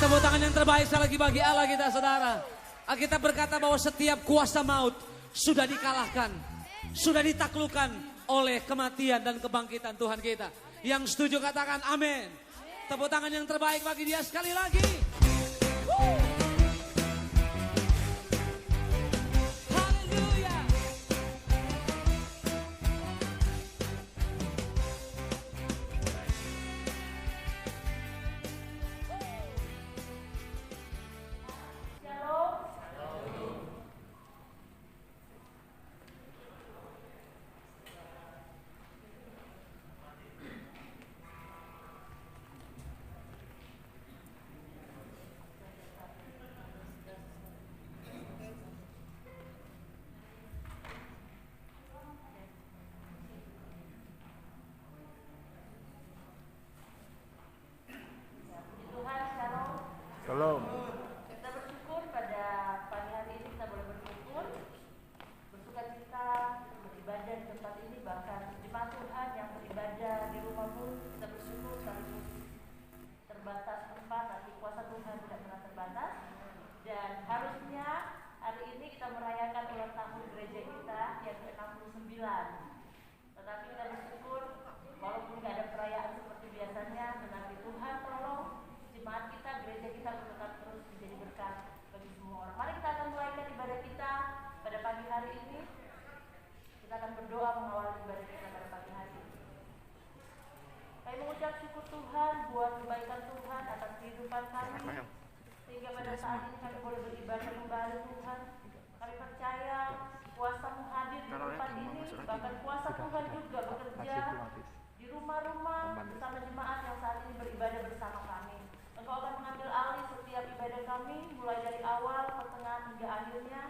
Tepuk tangan yang terbaik sekali lagi bagi Allah kita, saudara. Kita berkata bahwa setiap kuasa maut sudah dikalahkan, sudah ditaklukkan oleh kematian dan kebangkitan Tuhan kita. Yang setuju katakan amin. Tepuk tangan yang terbaik bagi dia sekali lagi. Shalom. Kita bersyukur pada pagi hari ini kita boleh bersyukur, bersuka cita, beribadah di tempat ini, bahkan jemaat Tuhan yang beribadah di rumah pun kita bersyukur sekalipun terbatas tempat, tapi kuasa Tuhan tidak pernah terbatas. Dan harusnya hari ini kita merayakan ulang tahun gereja kita yang ke-69. Tetapi kita bersyukur walaupun tidak ada perayaan seperti biasanya, tetapi Tuhan tolong jemaat kita, gereja kita tetap terus menjadi berkat bagi semua orang. Mari kita akan mulaikan ibadah kita pada pagi hari ini. Kita akan berdoa mengawali ibadah kita pada pagi hari ini. Kami mengucap syukur Tuhan buat kebaikan Tuhan atas kehidupan kami, sehingga pada saat ini kami boleh beribadah kembali Tuhan. Kami percaya kuasa-Mu hadir di tempat ini, bahkan kuasa Tuhan juga bekerja di rumah-rumah bersama jemaat yang saat ini beribadah bersama kami. Engkau akan mengambil alih setiap ibadah kami, mulai dari awal, pertengahan, hingga akhirnya.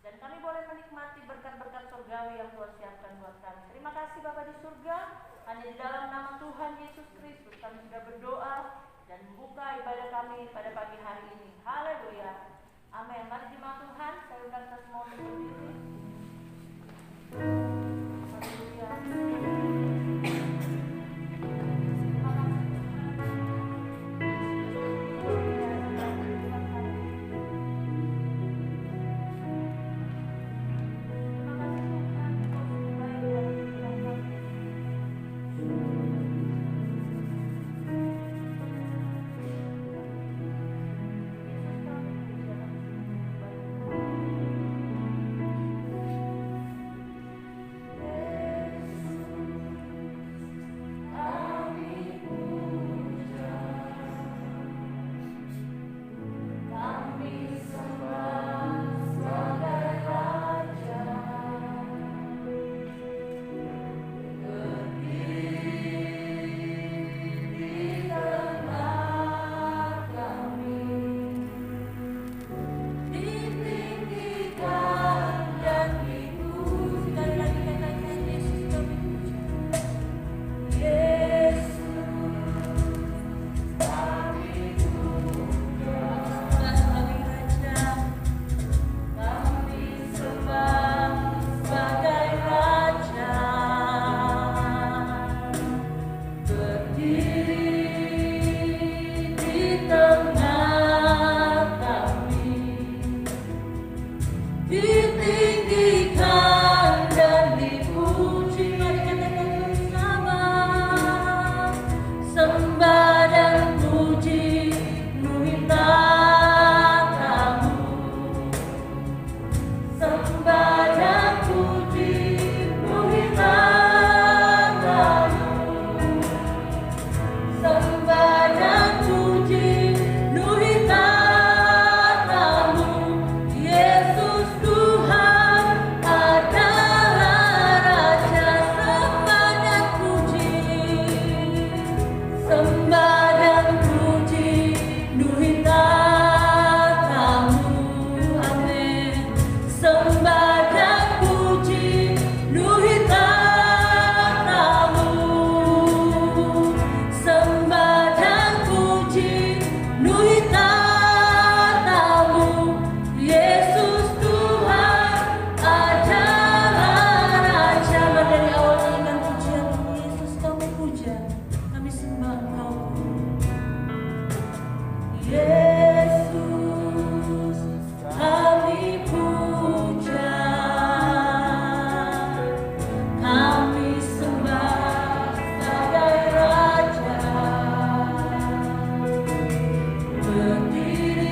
Dan kami boleh menikmati berkat-berkat surgawi yang Tuhan siapkan buat kami. Terima kasih Bapa di surga, hanya di dalam nama Tuhan Yesus Kristus kami sudah berdoa dan membuka ibadah kami pada pagi hari ini. Haleluya. Amin. Mari jemaat Tuhan, saya undang kita semua untuk berdiri. Haleluya. Yeah. Berdiri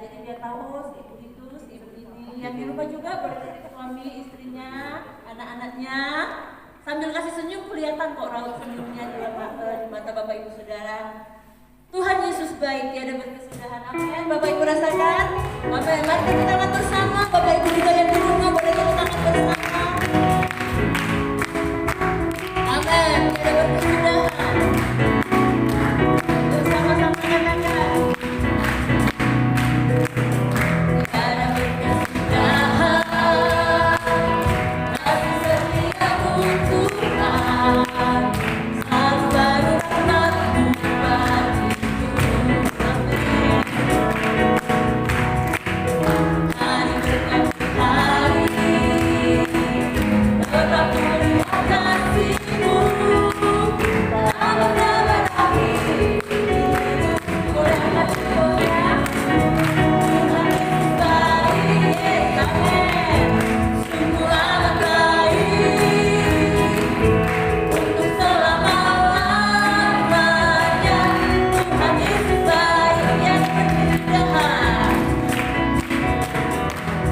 jadi biar tahu si ibu itu, si ibu ini. Yang di rumah juga boleh kasih suami, istrinya, anak-anaknya. Sambil kasih senyum kelihatan kok raut senyumnya di mata Bapak Ibu Saudara. Tuhan Yesus baik, tiada berkesudahan. Amin. Bapak Ibu rasakan? Amin. Mari kita tangan bersama. Bapak Ibu juga yang di rumah boleh kita tangan bersama. Amin. Tiada berkesudahan. Bersama-sama katakan. Tiada berkesudahan. Kasih setiamu Tuhan. Selalu baru rahmat-Mu bagiku. Amin. Hari berganti hari, tetap melihat kasih-Mu. Tak pernah berakhir. Boleh angkat jempolnya. Tuhan Yesus baik. Amin. Sungguh amat baik. Untuk selama-lamanya Tuhan Yesus baik, tiada berkesudahan.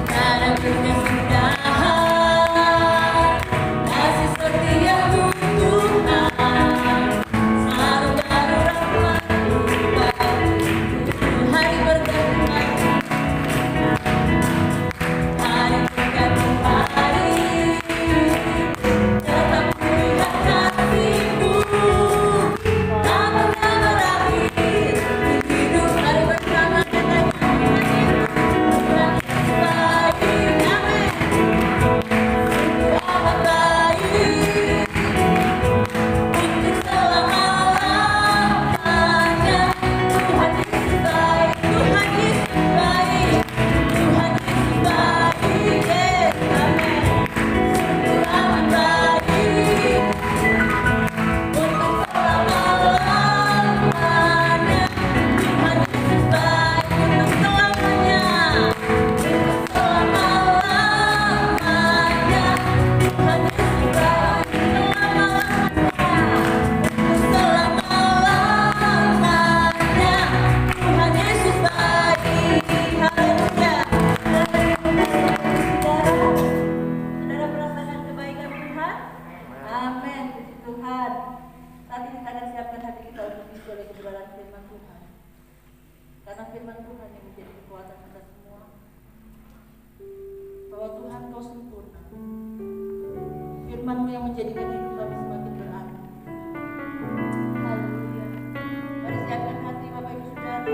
Tiada berkesudahan. Kasih setia-Mu Tuhan. Selalu baru rahmat-Mu bagiku. Hari berganti hari. Hari berganti hari. Tetap kulihat kasih-Mu. Tak pernah berakhir. Di hidup hari bersama katakan Tuhan Yesus. Tuhan Yesus baik. Amin. Sungguh amat baik. Untuk selama-lamanya Tuhan Yesus baik. Tuhan Yesus baik. Tuhan Yesus baik. Yes. Amin. Sungguh amat baik. Untuk selama-lamanya Tuhan Yesus baik. Untuk selamanya. Untuk selama-lamanya Tuhan Yesus baik. Untuk selama-lamanya Tuhan Yesus baik. Haleluya. Saudara merasakan kebaikan Tuhan? Amin. Puji Tuhan. Saat ini kita akan siapkan hati kita untuk diisi oleh kebenaran firman Tuhan. Karena firman Tuhan yang menjadi kekuatan kita semua. Bahwa Tuhan Kau sempurna. Firman-Mu yang menjadikan hidup kami semakin berarti. Haleluya. Mari siapkan hati Bapak Ibu Saudara.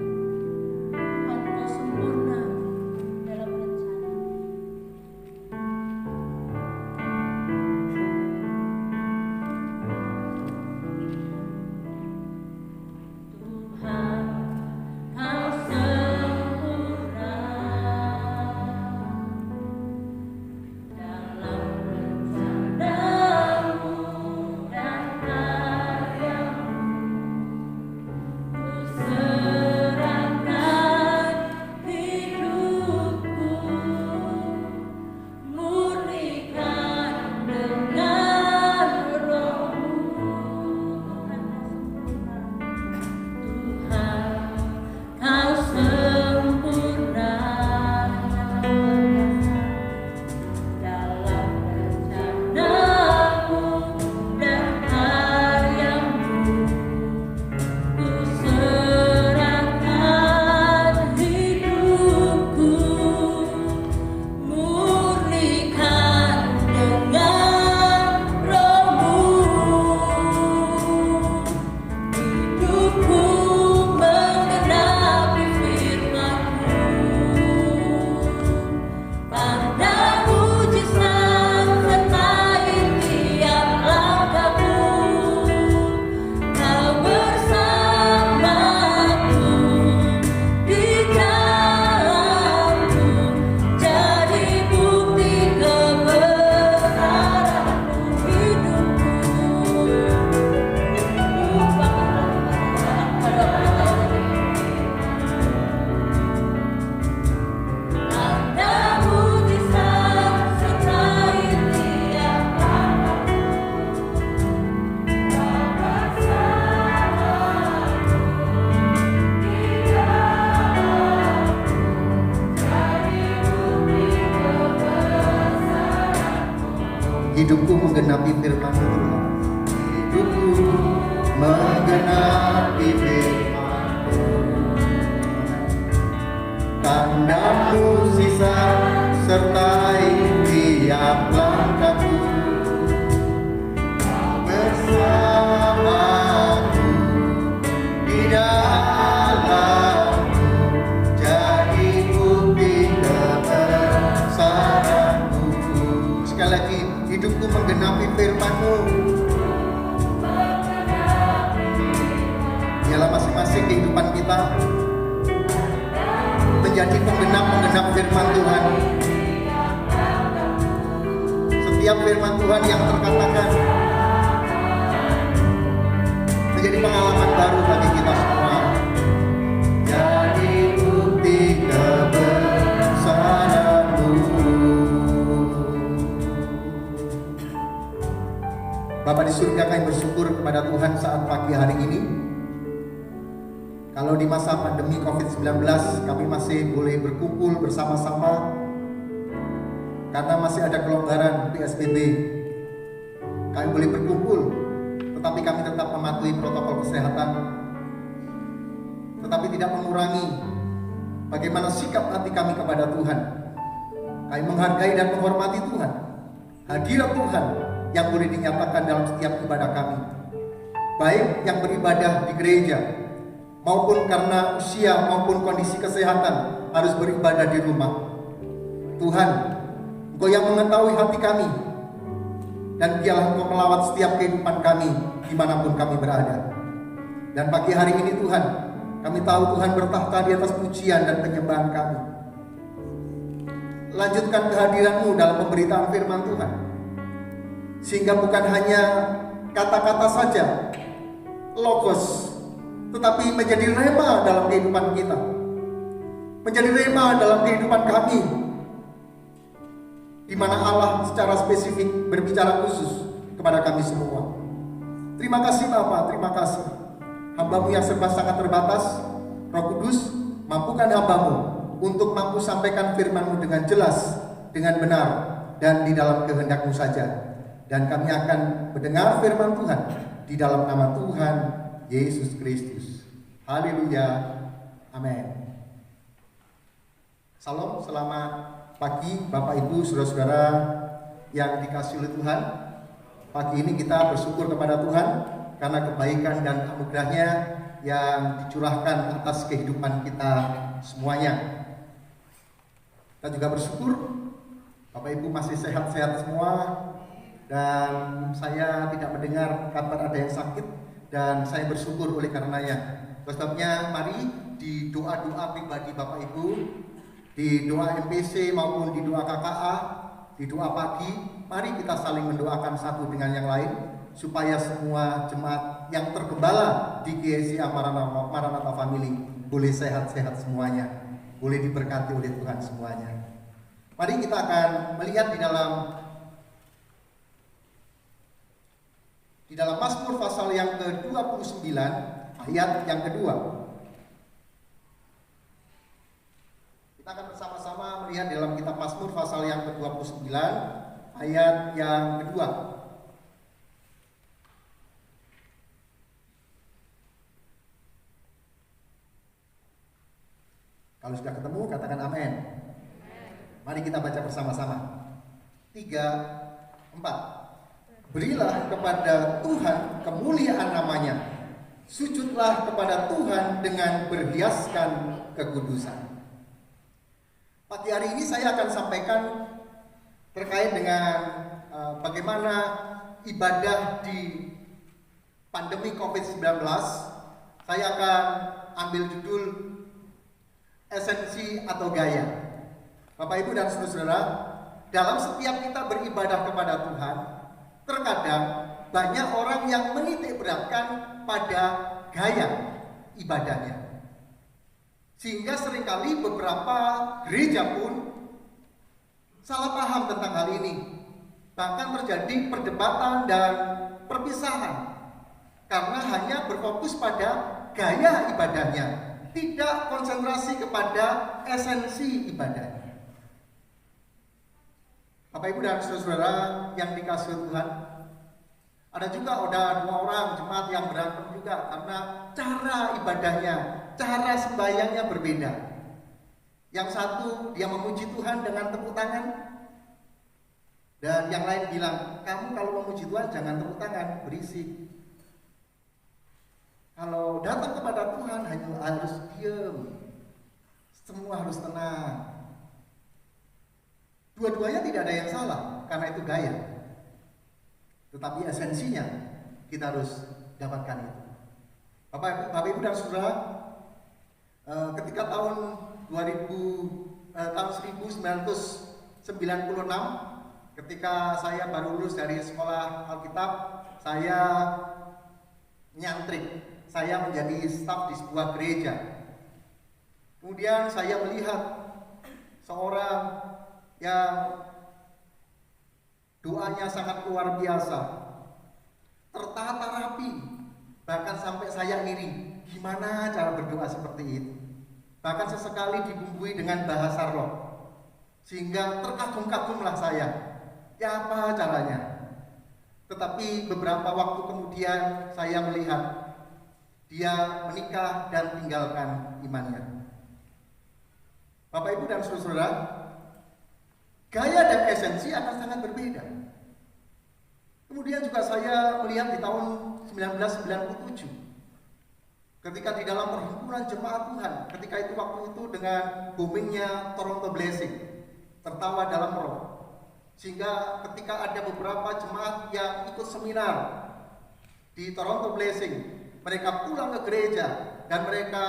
Tuhan Kau sempurna dalam rencana. menggenapi firman Tuhan. Hidupku menggenapi firman-Mu. Tanda mukjizat sertai tiap langkahku. Bersamaku di dalammu, jadi bukti kebesaran-Mu. Sekali lagi, hidupku menggenapi firman-Mu. Biarlah masing-masing kehidupan kita menjadi penggenap firman Tuhan. Setiap firman Tuhan yang terkatakan menjadi pengalaman baru bagi kita semua. Jadi bukti kebesaran-Mu. Bapa di surga, kami bersyukur kepada Tuhan saat pagi hari ini. Kalau di masa pandemi COVID-19 kami masih boleh berkumpul bersama-sama karena masih ada kelonggaran PSBB. Kami boleh berkumpul, tetapi kami tetap mematuhi protokol kesehatan. Tetapi tidak mengurangi bagaimana sikap hati kami kepada Tuhan. Kami menghargai dan menghormati Tuhan. Hadirat Tuhan yang boleh dinyatakan dalam setiap ibadah kami. Baik yang beribadah di gereja, maupun karena usia maupun kondisi kesehatan harus beribadah di rumah. Tuhan, Engkau yang mengetahui hati kami, dan biarlah Engkau melawat setiap kehidupan kami dimanapun kami berada. Dan pagi hari ini Tuhan, kami tahu Tuhan bertahta di atas pujian dan penyembahan kami. Lanjutkan kehadiran-Mu dalam pemberitaan firman Tuhan, sehingga bukan hanya kata-kata saja, logos, tetapi menjadi rema dalam kehidupan kita, menjadi rema dalam kehidupan kami, di mana Allah secara spesifik berbicara khusus kepada kami semua. Terima kasih Bapa, terima kasih. Hamba-Mu yang serba sangat terbatas, Roh Kudus, mampukan hamba-Mu untuk mampu sampaikan firman-Mu dengan jelas, dengan benar, dan di dalam kehendak-Mu saja. Dan kami akan mendengar firman Tuhan di dalam nama Tuhan Yesus Kristus. Haleluya. Amin. Salam, selamat pagi Bapak Ibu, saudara-saudara yang dikasihi oleh Tuhan. Pagi ini kita bersyukur kepada Tuhan karena kebaikan dan anugerah-Nya yang dicurahkan atas kehidupan kita semuanya. Kita juga bersyukur Bapak Ibu masih sehat-sehat semua, dan saya tidak mendengar kabar ada yang sakit, dan saya bersyukur oleh karenanya. Sebabnya mari di doa-doa pribadi Bapak Ibu, di doa MPC maupun di doa KKA, di doa pagi, mari kita saling mendoakan satu dengan yang lain, supaya semua jemaat yang tergembala di GSI Maranatha Family boleh sehat-sehat semuanya, boleh diberkati oleh Tuhan semuanya. Mari kita akan melihat di dalam Mazmur pasal yang ke-29 ayat yang kedua. Kita akan bersama-sama melihat dalam kitab Mazmur pasal yang ke-29 ayat yang kedua. Kalau sudah ketemu katakan amin. Mari kita baca bersama-sama. 3, 4. Berilah kepada Tuhan kemuliaan namanya, sujudlah kepada Tuhan dengan berhiaskan kekudusan. Pagi hari ini saya akan sampaikan terkait dengan bagaimana ibadah di pandemi COVID-19. Saya akan ambil judul esensi atau gaya. Bapak Ibu dan saudara-saudara, dalam setiap kita beribadah kepada Tuhan, terkadang banyak orang yang menitik beratkan pada gaya ibadahnya, sehingga seringkali beberapa gereja pun salah paham tentang hal ini. Bahkan terjadi perdebatan dan perpisahan karena hanya berfokus pada gaya ibadahnya, tidak konsentrasi kepada esensi ibadahnya. Bapak Ibu dan saudara yang dikasihi Tuhan, Ada juga udah 2 orang jemaat yang berantem juga karena cara ibadahnya, cara sembahyangnya berbeda. Yang satu dia memuji Tuhan dengan tepuk tangan, dan yang lain bilang, kamu kalau memuji Tuhan jangan tepuk tangan, berisik. Kalau datang kepada Tuhan hanya harus diam, semua harus tenang. Dua-duanya tidak ada yang salah, karena itu gaya. Tetapi esensinya kita harus dapatkan itu. Bapak Ibu dan Saudara, ketika tahun 1996, ketika saya baru lulus dari sekolah Alkitab, saya nyantrik, saya menjadi staf di sebuah gereja. Kemudian saya melihat seorang yang doanya sangat luar biasa, tertata rapi, bahkan sampai saya iri, gimana cara berdoa seperti itu. Bahkan sesekali dibumbui dengan bahasa roh, sehingga terkagum-kagumlah saya. Ya apa caranya? Tetapi beberapa waktu kemudian saya melihat dia menikah dan tinggalkan imannya. Bapak Ibu dan Saudara, gaya dan esensi akan sangat berbeda. Kemudian juga saya melihat di tahun 1997, ketika di dalam perhimpunan jemaat Tuhan, ketika itu waktu itu dengan boomingnya Toronto Blessing, tertawa dalam roh, sehingga ketika ada beberapa jemaat yang ikut seminar di Toronto Blessing, mereka pulang ke gereja dan mereka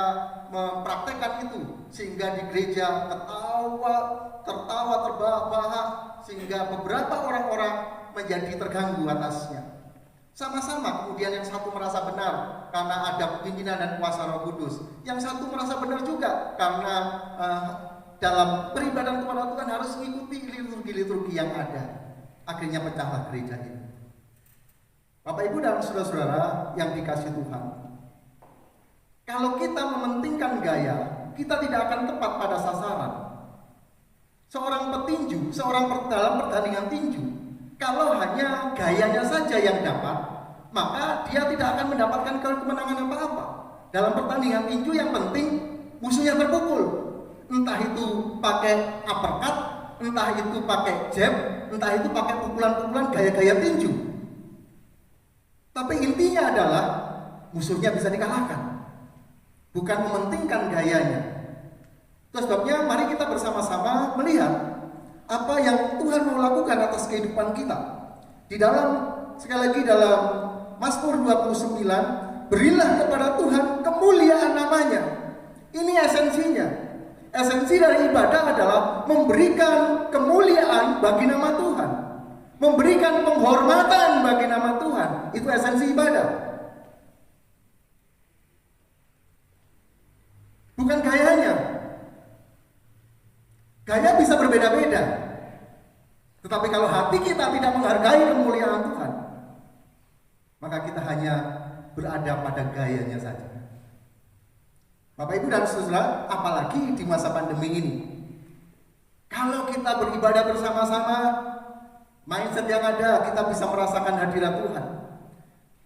mempraktekkan itu, sehingga di gereja tertawa terbahak-bahak, sehingga beberapa orang-orang menjadi terganggu atasnya. Sama-sama kemudian yang satu merasa benar karena ada pimpinan dan kuasa Roh Kudus, yang satu merasa benar juga karena dalam beribadah kepada Tuhan harus mengikuti liturgi-liturgi yang ada. Akhirnya pecahlah gereja ini. Bapak Ibu dan saudara-saudara yang dikasihi Tuhan, kalau kita mementingkan gaya, kita tidak akan tepat pada sasaran. Seorang petinju, dalam pertandingan tinju, kalau hanya gayanya saja yang dapat, maka dia tidak akan mendapatkan kemenangan apa-apa. Dalam pertandingan tinju yang penting musuhnya terpukul. Entah itu pakai uppercut, entah itu pakai jab, entah itu pakai pukulan-pukulan gaya-gaya tinju. Tapi intinya adalah musuhnya bisa dikalahkan, bukan mementingkan gayanya. Terus sebabnya mari kita bersama-sama melihat apa yang Tuhan mau lakukan atas kehidupan kita. Di dalam, sekali lagi dalam Mazmur 29, berilah kepada Tuhan kemuliaan namanya. Ini esensinya. Esensi dari ibadah adalah memberikan kemuliaan bagi nama Tuhan, memberikan penghormatan bagi nama Tuhan. Itu esensi ibadah. Bukan gayanya. Gaya bisa berbeda-beda, tetapi kalau hati kita tidak menghargai kemuliaan Tuhan, maka kita hanya berada pada gayanya saja. Bapak Ibu dan saudara, apalagi di masa pandemi ini, kalau kita beribadah bersama-sama, mindset yang ada, kita bisa merasakan hadirat Tuhan.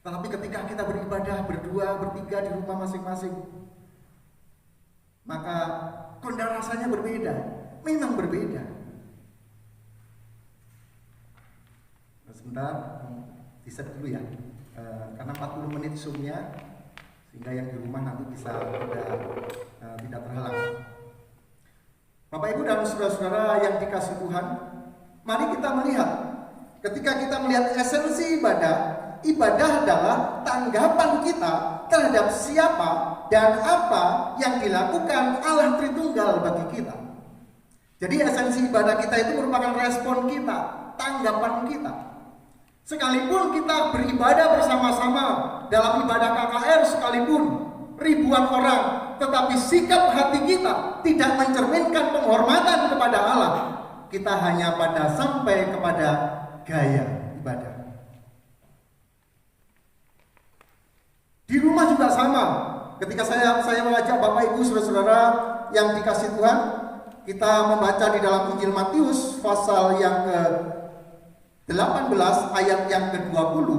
Tetapi ketika kita beribadah berdua, bertiga di rumah masing-masing, maka kondisi rasanya berbeda. Memang berbeda. Sebentar, di-set dulu ya, karena 40 menit zoom-nya, sehingga yang di rumah nanti bisa tidak terhalang. Bapak Ibu dan saudara-saudara yang dikasihi Tuhan, mari kita melihat, ketika kita melihat esensi ibadah, ibadah adalah tanggapan kita terhadap siapa dan apa yang dilakukan Allah Tritunggal bagi kita. Jadi esensi ibadah kita itu merupakan respon kita, tanggapan kita. Sekalipun kita beribadah bersama-sama dalam ibadah KKR sekalipun ribuan orang, tetapi sikap hati kita tidak mencerminkan penghormatan kepada Allah, kita hanya pada sampai kepada gaya ibadah. Di rumah juga sama. Ketika saya mengajak Bapak Ibu saudara-saudara yang dikasihi Tuhan, kita membaca di dalam Injil Matius pasal yang ke-18 ayat yang ke-20.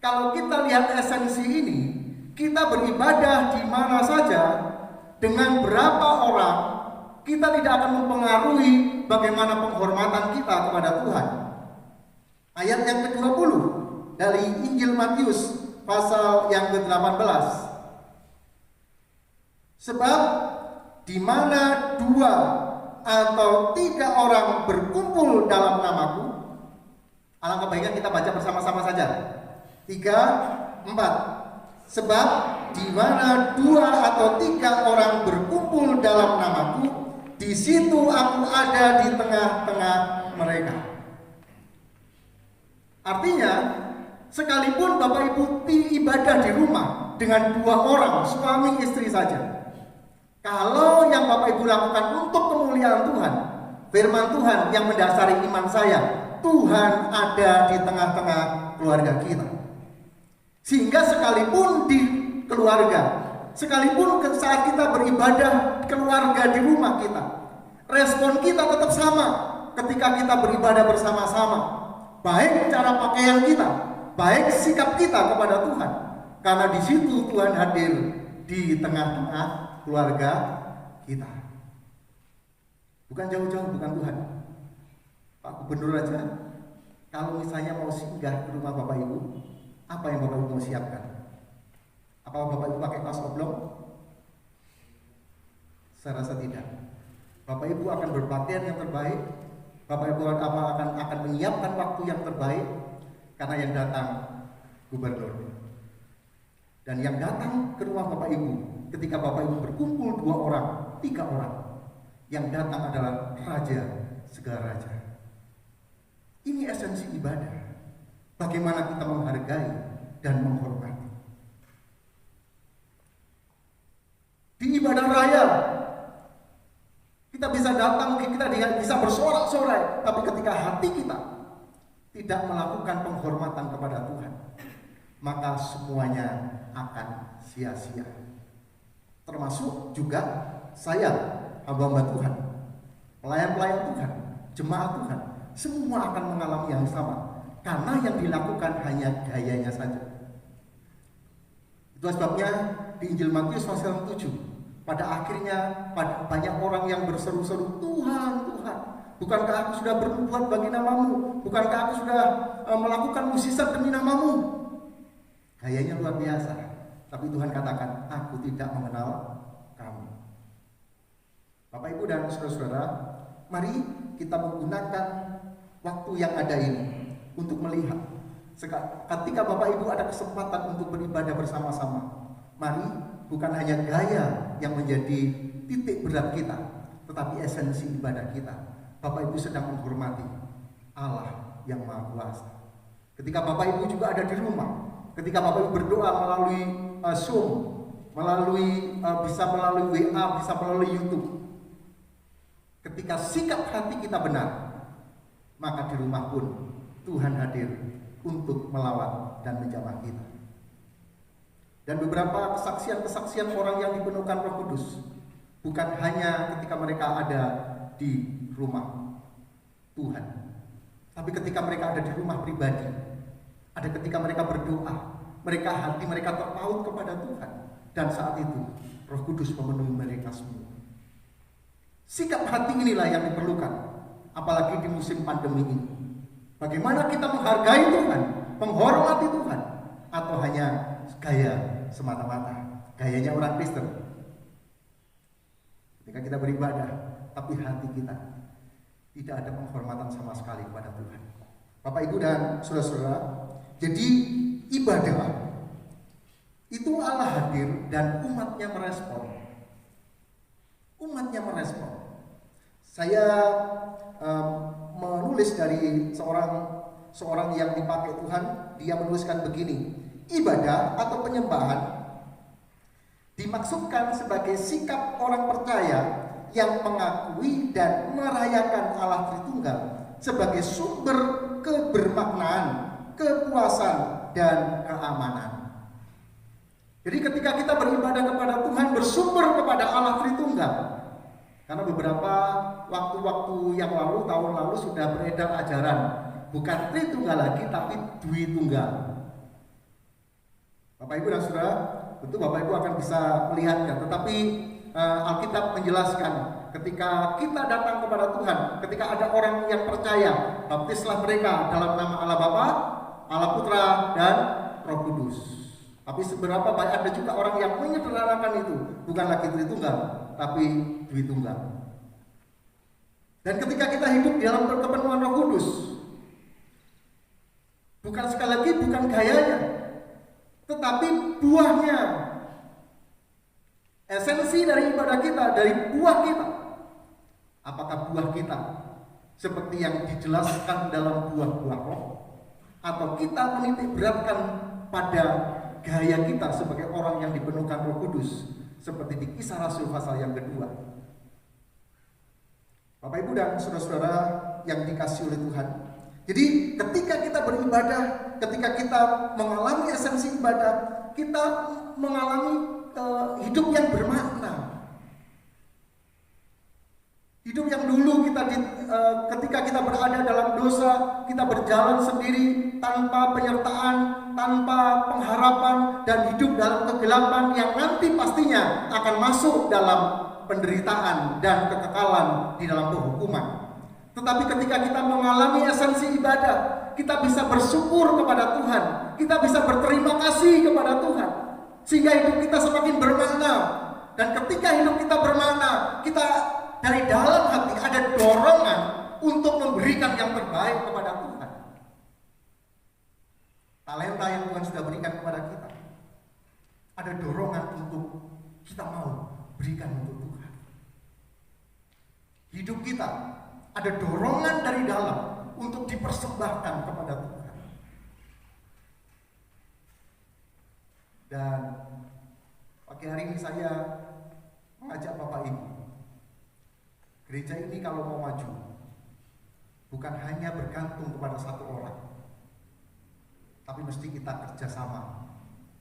Kalau kita lihat esensi ini, kita beribadah di mana saja, dengan berapa orang, kita tidak akan mempengaruhi bagaimana penghormatan kita kepada Tuhan. Ayat yang ke-20 dari Injil Matius pasal yang ke-18. Sebab di mana 2 atau 3 orang berkumpul dalam namaku, alangkah baiknya kita baca bersama-sama saja. 3, 4. Sebab di mana 2 atau 3 orang berkumpul dalam namaku, di situ aku ada di tengah-tengah mereka. Artinya, sekalipun Bapak Ibu ibadah di rumah dengan 2 orang, suami istri saja, kalau yang Bapak Ibu lakukan untuk kemuliaan Tuhan, firman Tuhan yang mendasari iman saya, Tuhan ada di tengah-tengah keluarga kita. Sehingga sekalipun di keluarga, sekalipun saat kita beribadah keluarga di rumah kita, respon kita tetap sama ketika kita beribadah bersama-sama. Baik cara pakaian kita, baik sikap kita kepada Tuhan. Karena di situ Tuhan hadir di tengah-tengah keluarga kita. Bukan jauh-jauh, bukan Tuhan. Pak Gubernur aja, kalau misalnya mau singgah ke rumah Bapak Ibu, apa yang Bapak Ibu mau siapkan? Apa Bapak Ibu pakai kaos oblong? Saya rasa tidak. Bapak Ibu akan berpakaian yang terbaik. Bapak Ibu akan menyiapkan waktu yang terbaik, karena yang datang gubernur. Dan yang datang ke rumah Bapak Ibu, ketika Bapak Ibu berkumpul 2 orang, 3 orang, yang datang adalah Raja segala raja. Ini esensi ibadah. Bagaimana kita menghargai dan menghormati. Di ibadah raya, kita bisa datang, kita bisa bersorak-sorai, tapi ketika hati kita tidak melakukan penghormatan kepada Tuhan, maka semuanya akan sia-sia. Termasuk juga saya, hamba-hamba Tuhan, pelayan-pelayan Tuhan, jemaat Tuhan, semua akan mengalami yang sama. Karena yang dilakukan hanya gayanya saja. Itu sebabnya di Injil Matius pasal 7, pada akhirnya banyak orang yang berseru-seru, Tuhan, Tuhan, bukankah aku sudah berbuat bagi namamu? Bukankah aku sudah melakukan mukjizat demi namamu? Gayanya luar biasa. Tapi Tuhan katakan, aku tidak mengenal kamu. Bapak Ibu dan saudara-saudara, mari kita menggunakan waktu yang ada ini untuk melihat. Ketika Bapak Ibu ada kesempatan untuk beribadah bersama-sama, mari bukan hanya gaya yang menjadi titik berat kita, tetapi esensi ibadah kita. Bapak Ibu sedang menghormati Allah yang Maha Kuasa. Ketika Bapak Ibu juga ada di rumah, ketika Bapak Ibu berdoa melalui Zoom, bisa melalui WA, bisa melalui YouTube, ketika sikap hati kita benar, maka di rumah pun Tuhan hadir untuk melawat dan menjamah kita. Dan beberapa kesaksian-kesaksian orang yang dipenuhkan Roh Kudus, bukan hanya ketika mereka ada di rumah Tuhan, tapi ketika mereka ada di rumah pribadi, ada ketika mereka berdoa, hati mereka terpaut kepada Tuhan, dan saat itu Roh Kudus memenuhi mereka semua. Sikap hati inilah yang diperlukan, apalagi di musim pandemi ini. Bagaimana kita menghargai Tuhan, menghormati Tuhan, atau hanya gaya semata-mata, gayanya orang Kristen. Ketika kita beribadah, tapi hati kita tidak ada penghormatan sama sekali kepada Tuhan. Bapak Ibu dan saudara-saudara, jadi ibadah itu Allah hadir dan umatnya merespon. Umatnya merespon. Saya menulis dari seorang yang dipakai Tuhan. Dia menuliskan begini: ibadah atau penyembahan dimaksudkan sebagai sikap orang percaya yang mengakui dan merayakan Allah Tritunggal sebagai sumber kebermaknaan, kepuasan, dan keamanan. Jadi ketika kita beribadah kepada Tuhan bersumber kepada Allah Tritunggal. Karena beberapa waktu-waktu yang lalu, tahun lalu sudah beredar ajaran bukan Tritunggal lagi tapi Dwi Tunggal. Bapak Ibu dan Saudara, tentu Bapak Ibu akan bisa melihatnya. Tetapi Alkitab menjelaskan ketika kita datang kepada Tuhan, ketika ada orang yang percaya, baptislah mereka dalam nama Allah Bapa, Allah Putra, dan Roh Kudus. Tapi seberapa banyak ada juga orang yang menyederhanakan itu, bukan lagi Tritunggal, tapi Dwitunggal. Dan ketika kita hidup di dalam kepenuhan Roh Kudus, bukan sekali lagi bukan gayanya, tetapi buahnya. Esensi dari ibadah kita, dari buah kita. Apakah buah kita seperti yang dijelaskan dalam buah-buah roh, atau kita menitik beratkan pada gaya kita sebagai orang yang dipenuhkan Roh Kudus, seperti di Kisah Rasul pasal yang kedua. Bapak Ibu dan saudara-saudara yang dikasihi oleh Tuhan, jadi ketika kita beribadah, ketika kita mengalami esensi ibadah, kita mengalami hidup yang bermakna. Hidup yang dulu ketika kita berada dalam dosa, kita berjalan sendiri tanpa penyertaan, tanpa pengharapan, dan hidup dalam kegelapan yang nanti pastinya akan masuk dalam penderitaan dan kekekalan di dalam penghukuman. Tetapi ketika kita mengalami esensi ibadah, kita bisa bersyukur kepada Tuhan, kita bisa berterima kasih kepada Tuhan, sehingga hidup kita semakin bermakna. Dan ketika hidup kita bermakna, kita dari dalam hati ada dorongan untuk memberikan yang terbaik kepada Tuhan. Talenta yang Tuhan sudah berikan kepada kita, ada dorongan untuk kita mau berikan untuk Tuhan. Hidup kita ada dorongan dari dalam untuk dipersembahkan kepada Tuhan. Dan pagi hari ini saya mengajak Bapak Ibu, gereja ini kalau mau maju, bukan hanya bergantung kepada satu orang, tapi mesti kita kerjasama.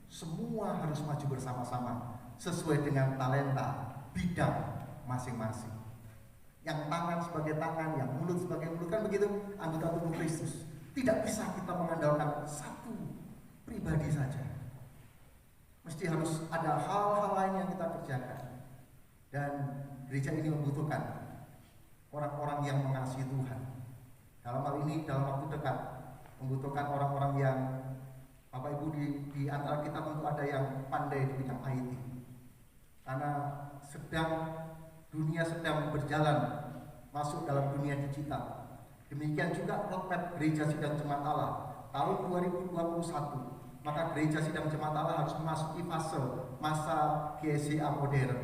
Semua harus maju bersama-sama sesuai dengan talenta bidang masing-masing. Yang tangan sebagai tangan, yang mulut sebagai mulut, kan begitu anggota tubuh Kristus. Tidak bisa kita mengandalkan satu pribadi saja. Mesti harus ada hal-hal lain yang kita kerjakan. Dan gereja ini membutuhkan orang-orang yang mengasihi Tuhan. Dalam hal ini, dalam waktu dekat, membutuhkan orang-orang yang, Bapak Ibu, di antara kita tentu ada yang pandai di bidang IT. Karena dunia sedang berjalan masuk dalam dunia digital. Demikian juga roadmap Gereja Sidang Jemaat Allah tahun 2021. Maka Gereja Sidang Jemaat Allah harus memasuki fase masa GSCA modern.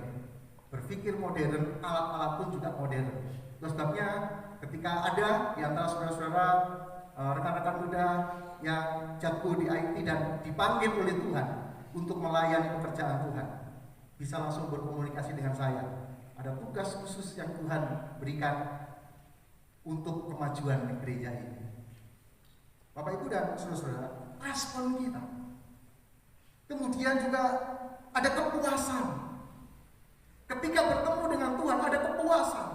Berpikir modern, alat-alat pun juga modern. Terus sebabnya ketika ada di antara saudara-saudara, rekan-rekan muda yang jago di IT dan dipanggil oleh Tuhan untuk melayani pekerjaan Tuhan, bisa langsung berkomunikasi dengan saya. Ada tugas khusus yang Tuhan berikan untuk kemajuan gereja ini. Bapak Ibu dan saudara-saudara, respon kita. Kemudian juga ada kepuasan. Ketika bertemu dengan Tuhan ada kepuasan.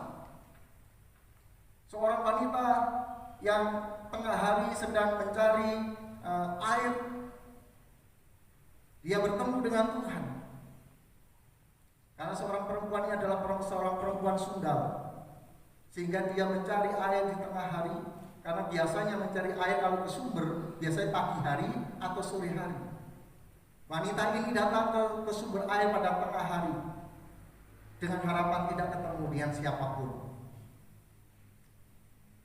Seorang wanita yang tengah hari sedang mencari air, dia bertemu dengan Tuhan. Karena seorang perempuan ini adalah seorang perempuan Sundal, sehingga dia mencari air di tengah hari. Karena biasanya mencari air kalau ke sumber biasanya pagi hari atau sore hari. Wanita ini datang ke sumber air pada tengah hari dengan harapan tidak ketemu dengan siapapun.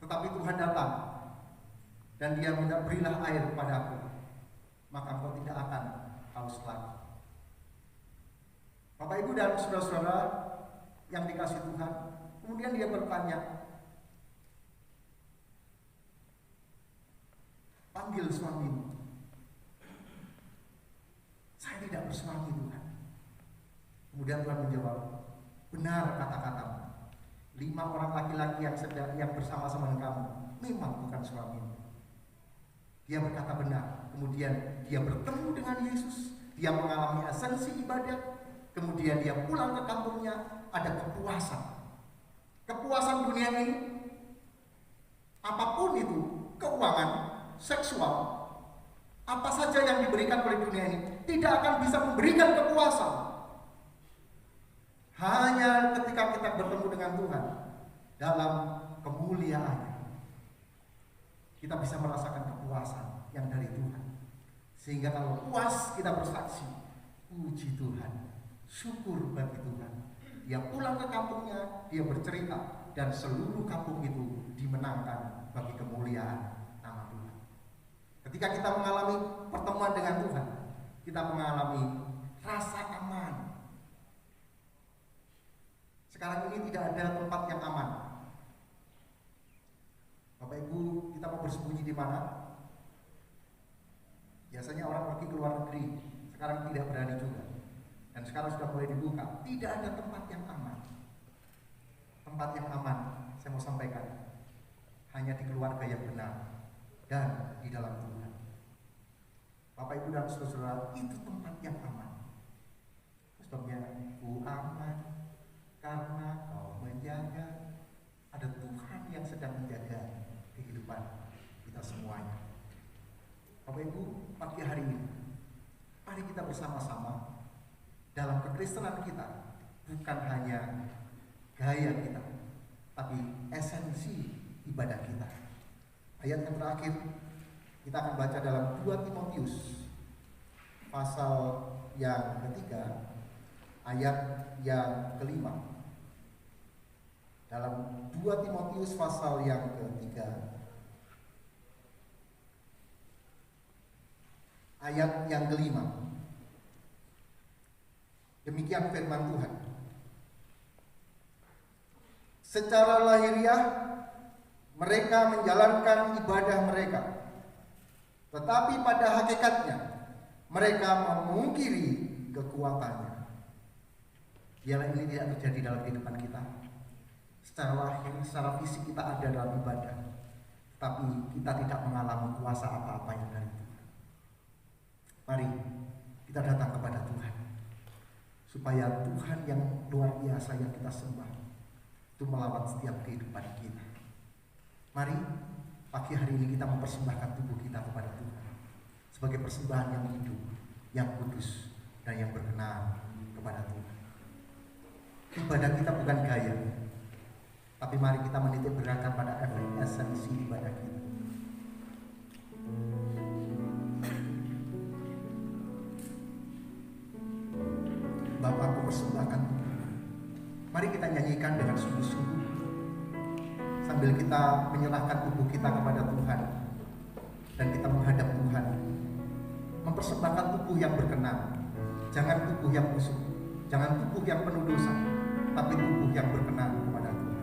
Tetapi Tuhan datang dan dia minta, berilah air kepadaku, maka engkau tidak akan haus lagi. Bapak Ibu dan saudara-saudara yang dikasihi Tuhan, kemudian dia bertanya, panggil suamimu. Saya tidak bersuami, Tuhan. Kemudian Tuhan menjawab, benar kata-katamu. 5 orang laki-laki yang bersama-sama dengan kamu memang bukan suamimu. Dia berkata benar. Kemudian dia bertemu dengan Yesus. Dia mengalami esensi ibadah. Kemudian dia pulang ke kampungnya. Ada kepuasan. Kepuasan dunia ini, apapun itu, keuangan, seksual, Apa saja yang diberikan oleh dunia ini tidak akan bisa memberikan kepuasan. Hanya ketika kita bertemu dengan Tuhan dalam kemuliaannya, kita bisa merasakan kepuasan yang dari Tuhan. Sehingga kalau puas kita bersaksi, puji Tuhan, syukur bagi Tuhan. Dia pulang ke kampungnya, dia bercerita, dan seluruh kampung itu dimenangkan bagi kemuliaan nama Tuhan. Ketika kita mengalami pertemuan dengan Tuhan, kita mengalami rasa aman. Sekarang ini tidak ada tempat yang aman. Bapak Ibu, kita mau bersembunyi di mana? Biasanya orang pergi ke luar negeri, sekarang tidak berani juga. Dan sekarang sudah mulai dibuka. Tidak ada tempat yang aman. Tempat yang aman, saya mau sampaikan, hanya di keluarga yang benar dan di dalam Tuhan. Bapak Ibu dan saudara, itu tempat yang aman. Sebabnya, ku aman karena kau menjaga. Ada Tuhan yang sedang menjaga kehidupan kita semuanya. Bapak Ibu, pagi hari ini, mari kita bersama-sama dalam kekristenan kita, bukan hanya gaya kita, tapi esensi ibadah kita. Ayat yang terakhir kita akan baca dalam 2 Timotius pasal yang ketiga, ayat yang kelima. Dalam 2 Timotius pasal yang ketiga, ayat yang kelima. Demikian firman Tuhan. Secara lahiriah mereka menjalankan ibadah mereka, tetapi pada hakikatnya mereka memungkiri kekuatannya. Biarlah ini tidak terjadi dalam kehidupan kita. Secara lahir, secara fisik kita ada dalam ibadah, tapi kita tidak mengalami kuasa apa-apa yang dari Tuhan. Mari kita datang kepada Tuhan, supaya Tuhan yang luar biasa yang kita sembah itu melawat setiap kehidupan kita. Mari pagi hari ini kita mempersembahkan tubuh kita kepada Tuhan sebagai persembahan yang hidup, yang kudus, dan yang berkenan kepada Tuhan. Ibadah kita bukan gaya, tapi mari kita menitik beratkan pada esensi ibadah kita. Bapa, aku persembahkan. Mari kita nyanyikan dengan sungguh-sungguh sambil kita menyerahkan tubuh kita kepada Tuhan dan kita menghadap Tuhan, mempersembahkan tubuh yang berkenan. Jangan tubuh yang busuk, jangan tubuh yang penuh dosa, tapi tubuh yang berkenan kepada Tuhan.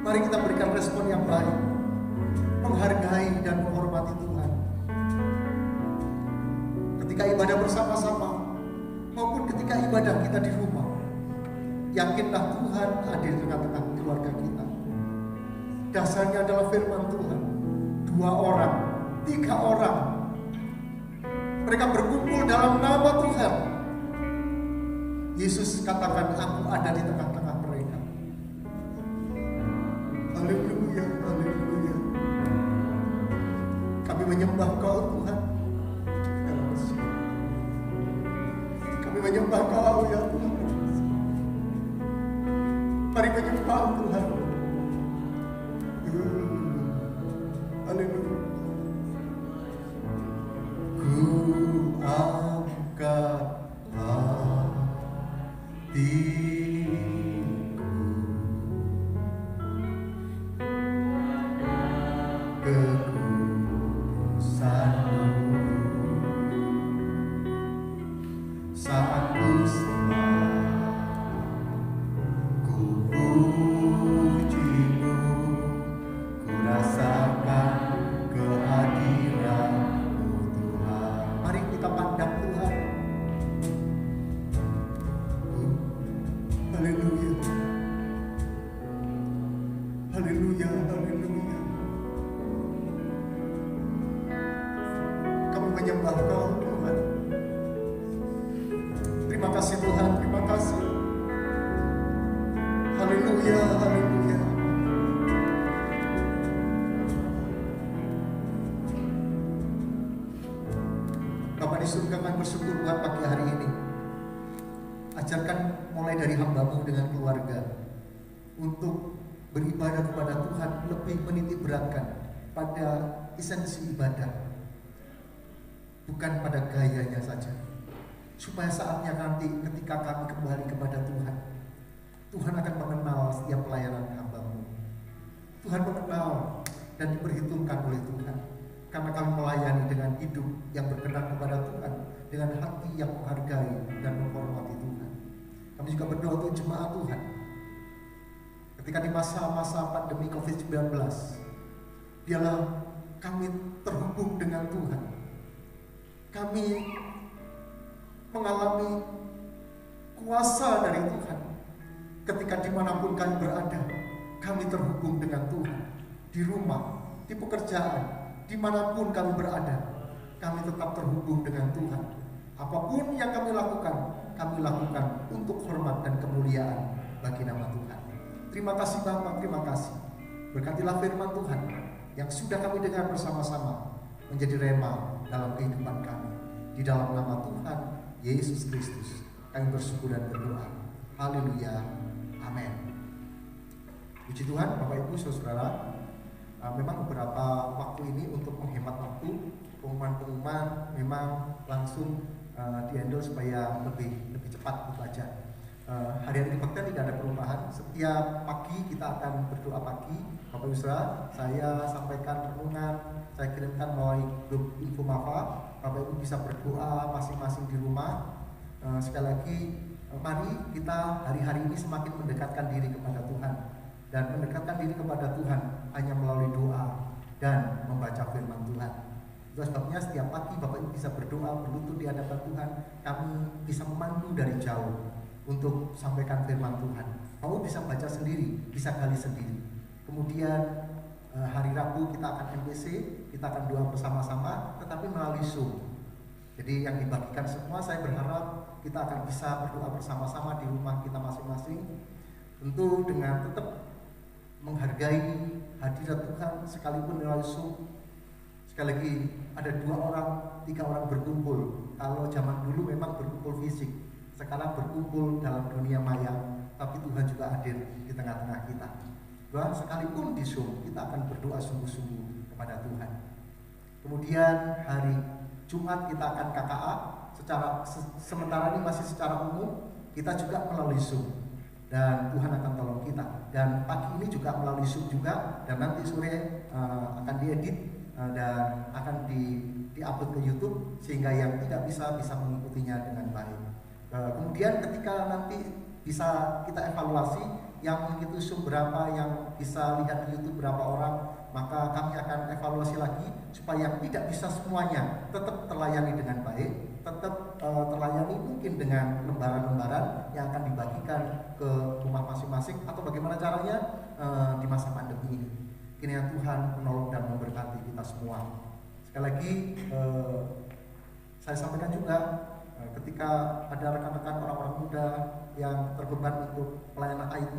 Mari kita berikan respon yang baik, menghargai dan menghormati Tuhan. Ketika ibadah bersama-sama, maupun ketika ibadah kita di rumah, yakinlah Tuhan hadir di tengah-tengah keluarga kita. Dasarnya adalah firman Tuhan. 2 orang, 3 orang, mereka berkumpul dalam nama Tuhan. Yesus katakan, aku ada di tengah-tengah mereka. Haleluya, haleluya. Kami menyembah Kau Tuhan. Kami menyembah Kau ya Tuhan. Mari menyembah Tuhan. Haleluya. Ku angkat hatiku kekudusan-Mu saat ku sembah, ku puji-Mu, ku rasakan kehadiran-Mu Tuhan. Mari kita pandang Tuhan. Haleluya. Haleluya, haleluya. Kami menyembah Kau Tuhan. Terima kasih Tuhan, terima kasih. Haleluya, haleluya. Bapak di surga, kami bersyukur buat pagi hari ini. Ajarkan mulai dari hamba-Mu dengan keluarga untuk beribadah kepada Tuhan, lebih menitik beratkan pada esensi ibadah, bukan pada gayanya saja. Supaya saatnya nanti ketika kami kembali kepada Tuhan, Tuhan akan mengenal setiap pelayanan hamba-Mu. Tuhan mengenal dan diperhitungkan oleh Tuhan, karena kami melayani dengan hidup yang berkenan kepada Tuhan, dengan hati yang menghargai dan menghormati Tuhan. Kami juga berdoa untuk jemaat Tuhan. Ketika di masa-masa pandemi COVID-19, biarlah kami terhubung dengan Tuhan. Kami mengalami kuasa dari Tuhan. Ketika dimanapun kami berada, kami terhubung dengan Tuhan. Di rumah, di pekerjaan, dimanapun kami berada, kami tetap terhubung dengan Tuhan. Apapun yang kami lakukan untuk hormat dan kemuliaan bagi nama Tuhan. Terima kasih Bapa, terima kasih. Berkatilah firman Tuhan yang sudah kami dengar bersama-sama menjadi rema dalam kehidupan kami. Di dalam nama Tuhan Yesus Kristus kami bersyukur dan berdoa. Haleluya, amin. Puji Tuhan, Bapak Ibu Saudara. Memang beberapa waktu ini untuk menghemat waktu, pengumuman memang langsung di-handle supaya lebih cepat gitu aja. Hari-hari kebaktian tidak ada perubahan. Setiap pagi kita akan berdoa pagi. Bapak Ibu Saudara, saya sampaikan renungan, saya kirimkan melalui grup Info Mafa. Bapak Ibu bisa berdoa masing-masing di rumah. Sekali lagi mari kita hari-hari ini semakin mendekatkan diri kepada Tuhan. Dan mendekatkan diri kepada Tuhan hanya melalui doa dan membaca firman Tuhan. Itu sebabnya setiap pagi Bapak Ibu bisa berdoa, berlutut di hadapan Tuhan. Kami bisa memandu dari jauh untuk sampaikan firman Tuhan. Kamu bisa baca sendiri, bisa gali sendiri. Kemudian hari Rabu kita akan MPC, kita akan doa bersama-sama, tetapi melalui Zoom. Jadi yang dibagikan semua, saya berharap kita akan bisa berdoa bersama-sama di rumah kita masing-masing. Tentu dengan tetap menghargai hadirat Tuhan sekalipun melalui Zoom. Sekali lagi, ada 2 orang, 3 orang berkumpul. Kalau zaman dulu memang berkumpul fisik, sekarang berkumpul dalam dunia maya, tapi Tuhan juga hadir di tengah-tengah kita. Bahwa sekalipun di Zoom, kita akan berdoa sungguh-sungguh kepada Tuhan. Kemudian hari Jumat kita akan KKA, sementara ini masih secara umum, kita juga melalui Zoom. Dan Tuhan akan tolong kita. Dan pagi ini juga melalui Zoom juga, dan nanti sore akan diedit dan akan di-upload ke YouTube sehingga yang tidak bisa mengikutinya dengan baik. Kemudian ketika nanti bisa kita evaluasi yang mengikuti Zoom berapa, yang bisa lihat di YouTube berapa orang, maka kami akan evaluasi lagi supaya tidak bisa semuanya tetap terlayani dengan baik, tetap terlayani mungkin dengan lembaran-lembaran yang akan dibagikan ke rumah masing-masing, atau bagaimana caranya di masa pandemi ini. Kiranya Tuhan menolong dan memberkati kita semua. Sekali lagi saya sampaikan juga ketika ada rekan-rekan orang-orang muda yang terbeban untuk pelayanan IT,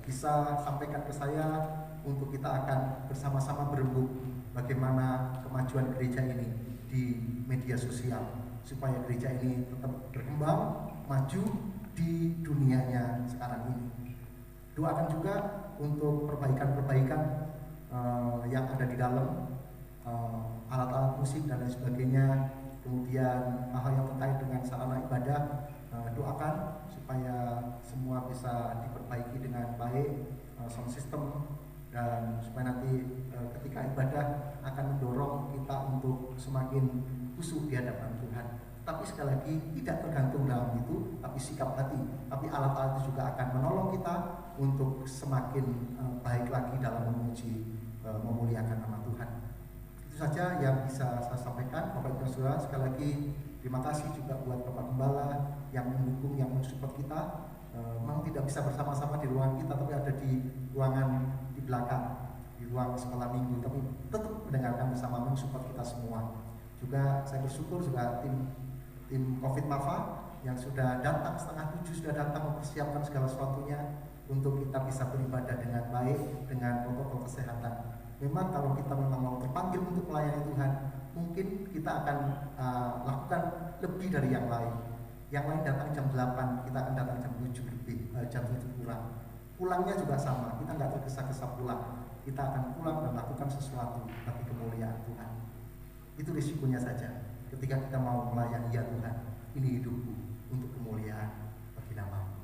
bisa sampaikan ke saya untuk kita akan bersama-sama berembuk bagaimana kemajuan gereja ini di media sosial, supaya gereja ini tetap berkembang, maju di dunianya sekarang ini. Doakan juga untuk perbaikan-perbaikan yang ada di dalam alat-alat musik dan lain sebagainya. Kemudian hal yang terkait dengan sarana ibadah, doakan supaya semua bisa diperbaiki dengan baik, sound system, dan supaya nanti ketika ibadah akan mendorong kita untuk semakin khusyuk di hadapan Tuhan. Tapi sekali lagi tidak tergantung dalam itu, tapi sikap hati. Tapi alat-alat itu juga akan menolong kita untuk semakin baik lagi dalam memuji, memuliakan nama Tuhan. Itu saja yang bisa saya sampaikan, Bapak Ibu Saudara. Sekali lagi terima kasih juga buat Bapak Gembala yang mendukung, yang mensupport kita. Memang tidak bisa bersama-sama di ruangan kita, tapi ada di ruangan di belakang, di ruang sekolah minggu, tapi tetap mendengarkan bersama, mensupport kita semua. Juga saya bersyukur juga tim COVID Mafa yang sudah datang setengah 7, sudah datang mempersiapkan segala sesuatunya untuk kita bisa beribadah dengan baik, dengan protokol kesehatan. Memang kalau kita memang mau terpanggil untuk melayani Tuhan, mungkin kita akan lakukan lebih dari yang lain. Yang lain datang jam 8, kita akan datang jam 7 lebih, jam 7 kurang. Pulangnya juga sama, kita nggak tergesa-gesa pulang. Kita akan pulang dan lakukan sesuatu bagi kemuliaan Tuhan. Itu risikonya saja. Ketika kita mau melayani, ya Tuhan, ini hidupku untuk kemuliaan bagi nama-Mu.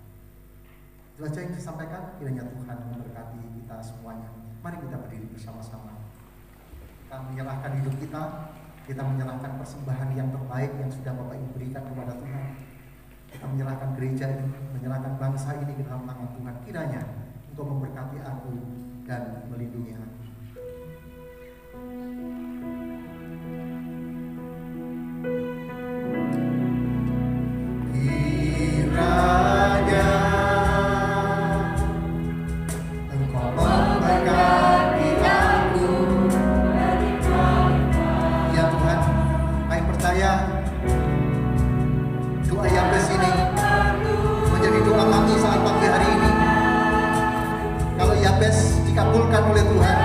Itu saja yang disampaikan, kiranya Tuhan memberkati kita semuanya. Mari kita berdiri bersama-sama. Kita menyerahkan hidup kita menyerahkan persembahan yang terbaik yang sudah Bapak Ibu berikan kepada Tuhan. Kita menyerahkan gereja ini, menyerahkan bangsa ini ke dalam tangan Tuhan. Kiranya untuk memberkati aku dan melindungi aku. Dikabulkan oleh Tuhan.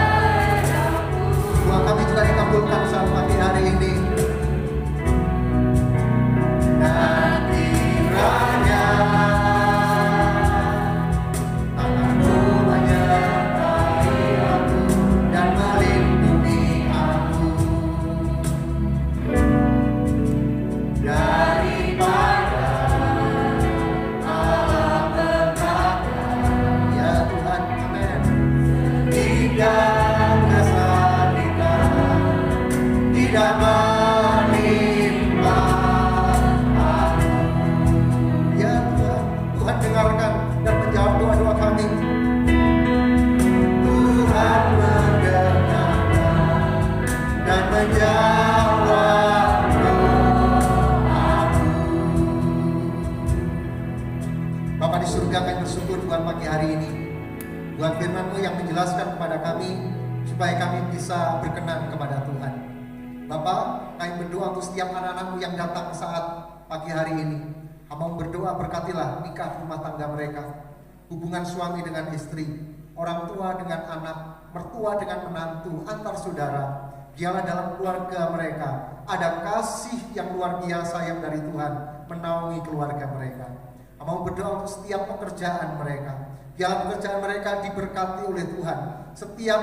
juga kami bersyukur Tuhan pagi hari ini buat firman-Mu yang menjelaskan kepada kami supaya kami bisa berkenan kepada Tuhan. Bapak, kami berdoa untuk setiap anak-anak-Mu yang datang saat pagi hari ini. Hamba berdoa berkatilah nikah rumah tangga mereka, hubungan suami dengan istri, orang tua dengan anak, mertua dengan menantu, antar saudara. Biarlah dalam keluarga mereka ada kasih yang luar biasa yang dari Tuhan menaungi keluarga mereka. Hamba berdoa untuk setiap pekerjaan mereka. Biarlah pekerjaan mereka diberkati oleh Tuhan. Setiap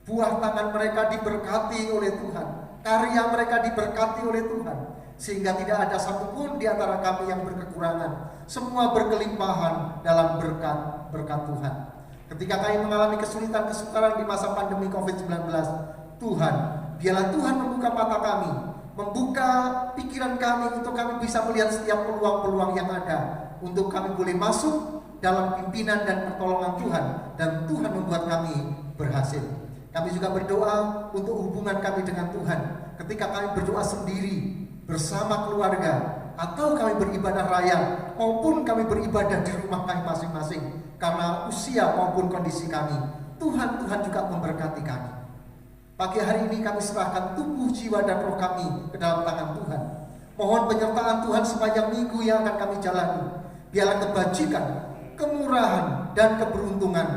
buah tangan mereka diberkati oleh Tuhan. Karya mereka diberkati oleh Tuhan. Sehingga tidak ada satupun di antara kami yang berkekurangan. Semua berkelimpahan dalam berkat Tuhan. Ketika kami mengalami kesulitan-kesukaran di masa pandemi COVID-19, Tuhan, biarlah Tuhan membuka mata kami, membuka pikiran kami untuk kami bisa melihat setiap peluang-peluang yang ada. Untuk kami boleh masuk dalam pimpinan dan pertolongan Tuhan, dan Tuhan membuat kami berhasil. Kami juga berdoa untuk hubungan kami dengan Tuhan. Ketika kami berdoa sendiri bersama keluarga, atau kami beribadah raya, maupun kami beribadah di rumah kami masing-masing, karena usia maupun kondisi kami, Tuhan juga memberkati kami. Pagi hari ini kami serahkan tubuh, jiwa, dan roh kami ke dalam tangan Tuhan. Mohon penyertaan Tuhan sepanjang minggu yang akan kami jalani. Biarlah kebajikan, kemurahan, dan keberuntungan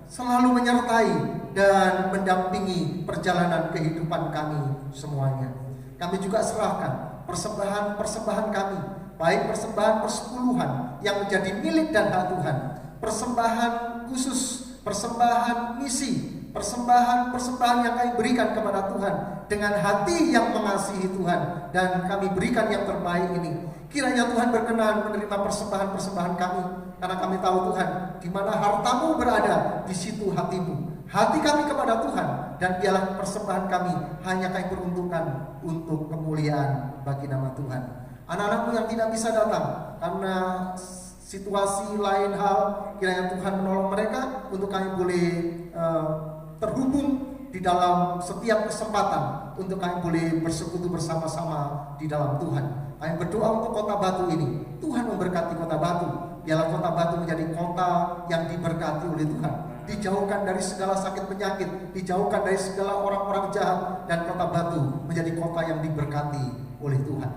selalu menyertai dan mendampingi perjalanan kehidupan kami semuanya. Kami juga serahkan persembahan kami, baik persembahan persepuluhan yang menjadi milik dan hak Tuhan, persembahan khusus, persembahan misi, persembahan yang kami berikan kepada Tuhan dengan hati yang mengasihi Tuhan, dan kami berikan yang terbaik ini. Kiranya Tuhan berkenan menerima persembahan kami, karena kami tahu Tuhan, di mana hartamu berada, di situ hatimu. Hati kami kepada Tuhan, dan biarlah persembahan kami hanya kami peruntukkan untuk kemuliaan bagi nama Tuhan. Anak-anakmu yang tidak bisa datang karena situasi lain hal, kiranya Tuhan menolong mereka untuk kami boleh terhubung di dalam setiap kesempatan, untuk kami boleh bersekutu bersama-sama di dalam Tuhan. Kami berdoa untuk Kota Batu ini. Tuhan memberkati Kota Batu. Biarlah Kota Batu menjadi kota yang diberkati oleh Tuhan. Dijauhkan dari segala sakit penyakit, dijauhkan dari segala orang-orang jahat, dan Kota Batu menjadi kota yang diberkati oleh Tuhan.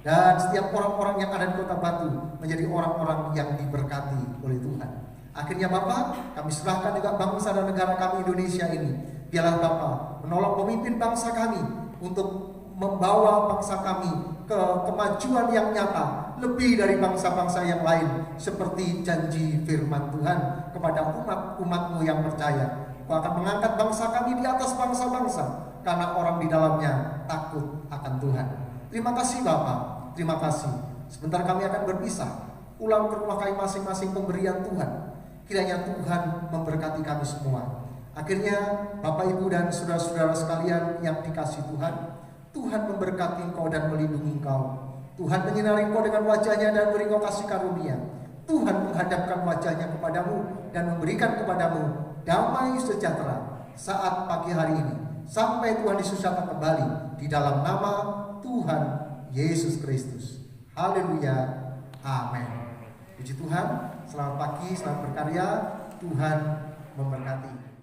Dan setiap orang-orang yang ada di Kota Batu menjadi orang-orang yang diberkati oleh Tuhan. Akhirnya Bapak, kami serahkan juga bangsa dan negara kami Indonesia ini. Biarlah Bapak menolong pemimpin bangsa kami untuk membawa bangsa kami ke kemajuan yang nyata, lebih dari bangsa-bangsa yang lain, seperti janji firman Tuhan kepada umat-umat-Mu yang percaya. Kau akan mengangkat bangsa kami di atas bangsa-bangsa, karena orang di dalamnya takut akan Tuhan. Terima kasih Bapak, terima kasih. Sebentar kami akan berpisah, pulang ke rumah kami masing-masing pemberian Tuhan. Kiranya Tuhan memberkati kami semua. Akhirnya Bapak, Ibu, dan saudara-saudara sekalian yang dikasihi Tuhan, Tuhan memberkati engkau dan melindungi engkau. Tuhan menyinari engkau dengan wajahnya dan beri engkau kasih karunia. Tuhan menghadapkan wajahnya kepadamu dan memberikan kepadamu damai sejahtera saat pagi hari ini, sampai Tuhan Yesus datang kembali, di dalam nama Tuhan Yesus Kristus. Haleluya, amin. Puji Tuhan, selamat pagi, selamat berkarya. Tuhan memberkati.